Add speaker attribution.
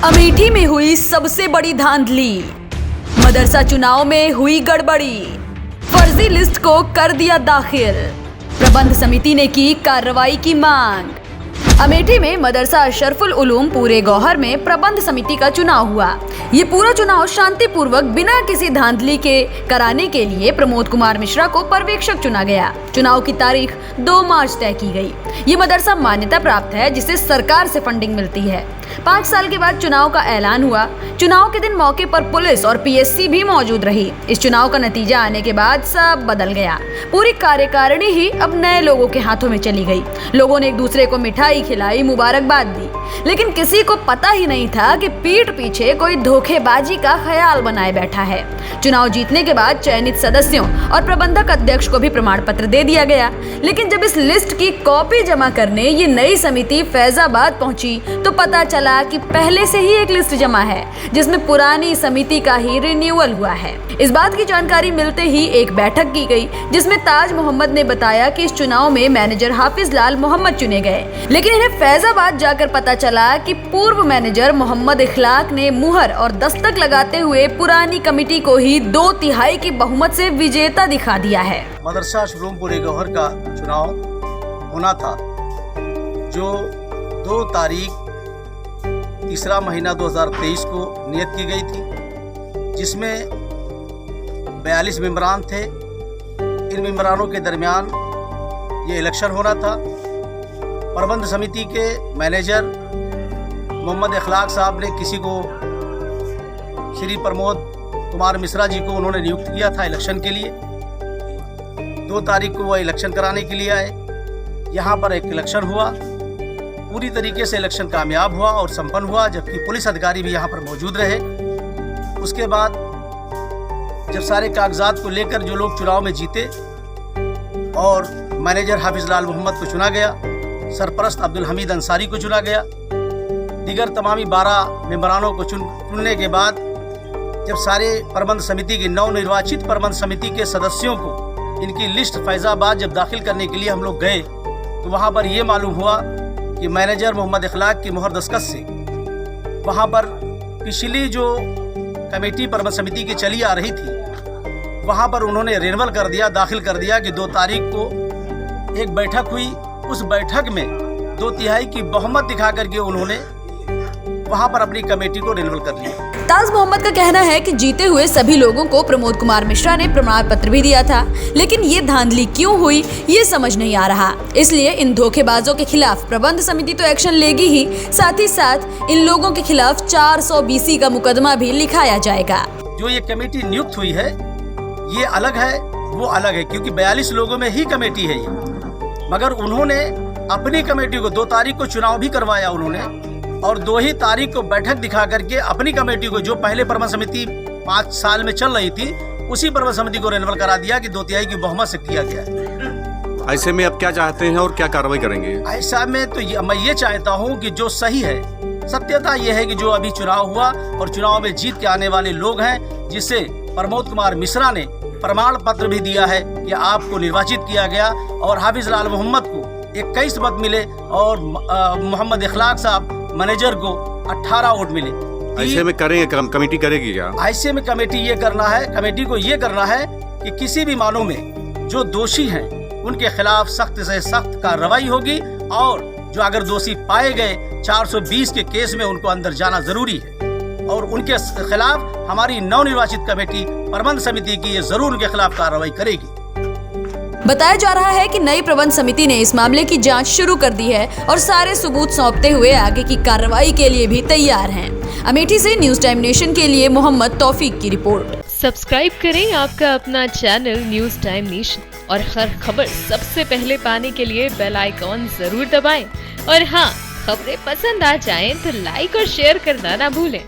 Speaker 1: अमेठी में हुई सबसे बड़ी धांधली, मदरसा चुनाव में हुई गड़बड़ी, फर्जी लिस्ट को कर दिया दाखिल, प्रबंध समिति ने की कार्रवाई की मांग। अमेठी में मदरसा अशरफुल उलूम पूरे गौहर में प्रबंध समिति का चुनाव हुआ। ये पूरा चुनाव शांतिपूर्वक बिना किसी धांधली के कराने के लिए प्रमोद कुमार मिश्रा को पर्यवेक्षक चुना गया। चुनाव की तारीख 2 मार्च तय की गई। ये मदरसा मान्यता प्राप्त है जिसे सरकार से फंडिंग मिलती है। 5 साल के बाद चुनाव का ऐलान हुआ। चुनाव के दिन मौके पर पुलिस और पीएससी भी मौजूद रही। इस चुनाव का नतीजा आने के बाद सब बदल गया। पूरी कार्यकारिणी ही अब नए लोगों के हाथों में चली गई। लोगों ने एक दूसरे को मिठाई खिलाई, मुबारकबाद दी, लेकिन किसी को पता ही नहीं था कि पीठ पीछे कोई धोखेबाजी का ख्याल बनाए बैठा है। चुनाव जीतने के बाद चयनित सदस्यों और प्रबंधक अध्यक्ष को भी प्रमाण पत्र दे दिया गया, लेकिन जब इस लिस्ट की कॉपी जमा करने ये नई समिति फैजाबाद पहुंची तो पता चला कि पहले से ही एक लिस्ट जमा है जिसमें पुरानी समिति का ही रिन्यूअल हुआ है। इस बात की जानकारी मिलते ही एक बैठक की गई जिसमें ताज मोहम्मद ने बताया कि इस चुनाव में मैनेजर हाफिज लाल मोहम्मद चुने गए, लेकिन इन्हें फैजाबाद जाकर पता चला कि पूर्व मैनेजर मोहम्मद इखलाक ने मुहर और दस्तक लगाते हुए पुरानी कमेटी को ही 2/3 की बहुमत से विजेता दिखा दिया है।
Speaker 2: मदरसा अशरफुल पूरे गौहर का चुनाव होना था जो 2 तारीख 3 महीना 2023 को नियत की गई थी, जिसमें 42 मेंबरान थे। इन मेंबरानों के दरमियान ये इलेक्शन होना था। प्रबंध समिति के मैनेजर मोहम्मद इखलाक साहब ने किसी को, श्री प्रमोद कुमार मिश्रा जी को उन्होंने नियुक्त किया था इलेक्शन के लिए। 2 तारीख को वह इलेक्शन कराने के लिए आए। यहाँ पर एक इलेक्शन हुआ। पूरी तरीके से इलेक्शन कामयाब हुआ और संपन्न हुआ, जबकि पुलिस अधिकारी भी यहाँ पर मौजूद रहे। उसके बाद जब सारे कागजात को लेकर जो लोग चुनाव में जीते और मैनेजर हाफिज लाल मोहम्मद को चुना गया, सरपरस्त अब्दुल हमीद अंसारी को चुना गया, दीगर तमामी 12 मेंबरानों को चुनने के बाद जब सारे प्रबंध समिति के नवनिर्वाचित प्रबंध समिति के सदस्यों को इनकी लिस्ट फैजाबाद जब दाखिल करने के लिए हम लोग गए तो वहाँ पर ये मालूम हुआ कि मैनेजर मोहम्मद इखलाक की मोहर दस्तखत से वहाँ पर पिछली जो कमेटी प्रबंध समिति की चली आ रही थी वहाँ पर उन्होंने रिन्यूअल कर दिया, दाखिल कर दिया कि 2 तारीख को एक बैठक हुई। उस बैठक में 2/3 की बहुमत दिखा करके उन्होंने वहाँ पर अपनी कमेटी को रिन्यूअल कर लिया।
Speaker 1: ताज मोहम्मद का कहना है कि जीते हुए सभी लोगों को प्रमोद कुमार मिश्रा ने प्रमाण पत्र भी दिया था, लेकिन ये धांधली क्यों हुई ये समझ नहीं आ रहा। इसलिए इन धोखेबाजों के खिलाफ प्रबंध समिति तो एक्शन लेगी ही, साथ ही साथ इन लोगों के खिलाफ 400 BC का मुकदमा भी लिखाया जाएगा।
Speaker 2: जो ये कमेटी नियुक्त हुई है ये अलग है, वो अलग है, क्योंकि 42 लोगों में ही कमेटी है ये, मगर उन्होंने अपनी कमेटी को 2 तारीख को चुनाव भी करवाया उन्होंने, और 2 ही तारीख को बैठक दिखा करके अपनी कमेटी को, जो पहले प्रबंध समिति 5 साल में चल रही थी, उसी प्रबंध समिति को रिन्यूअल करा दिया कि 2/3 की बहुमत से किया गया है।
Speaker 3: ऐसे में अब क्या चाहते हैं और क्या कार्रवाई करेंगे?
Speaker 2: ऐसा में तो मैं ये चाहता हूँ कि जो सही है, सत्यता ये है कि जो अभी चुनाव हुआ और चुनाव में जीत के आने वाले लोग हैं, जिससे प्रमोद कुमार मिश्रा ने प्रमाण पत्र भी दिया है कि आपको निर्वाचित किया गया, और हाफिज लाल मोहम्मद को 21 मत मिले और मोहम्मद इखलाक साहब मैनेजर को 18 वोट मिले।
Speaker 3: ऐसे में करेंगे, कमेटी करेगी क्या?
Speaker 2: ऐसे में कमेटी ये करना है, कमेटी को ये करना है कि किसी भी मामलों में जो दोषी हैं उनके खिलाफ सख्त से सख्त कार्रवाई होगी, और जो अगर दोषी पाए गए 420 के केस में उनको अंदर जाना जरूरी है, और उनके खिलाफ हमारी नवनिर्वाचित कमेटी प्रबंध समिति की ये जरूर उनके खिलाफ कार्रवाई करेगी।
Speaker 1: बताया जा रहा है कि नई प्रबंध समिति ने इस मामले की जांच शुरू कर दी है और सारे सबूत सौंपते हुए आगे की कार्रवाई के लिए भी तैयार हैं। अमेठी से न्यूज टाइम नेशन के लिए मोहम्मद तौफीक की रिपोर्ट।
Speaker 4: सब्सक्राइब करें आपका अपना चैनल न्यूज टाइम नेशन, और हर खबर सबसे पहले पाने के लिए बेल आइकॉन जरूर दबाएं। और हाँ, खबरें पसंद आ जाएं तो लाइक और शेयर करना ना भूलें।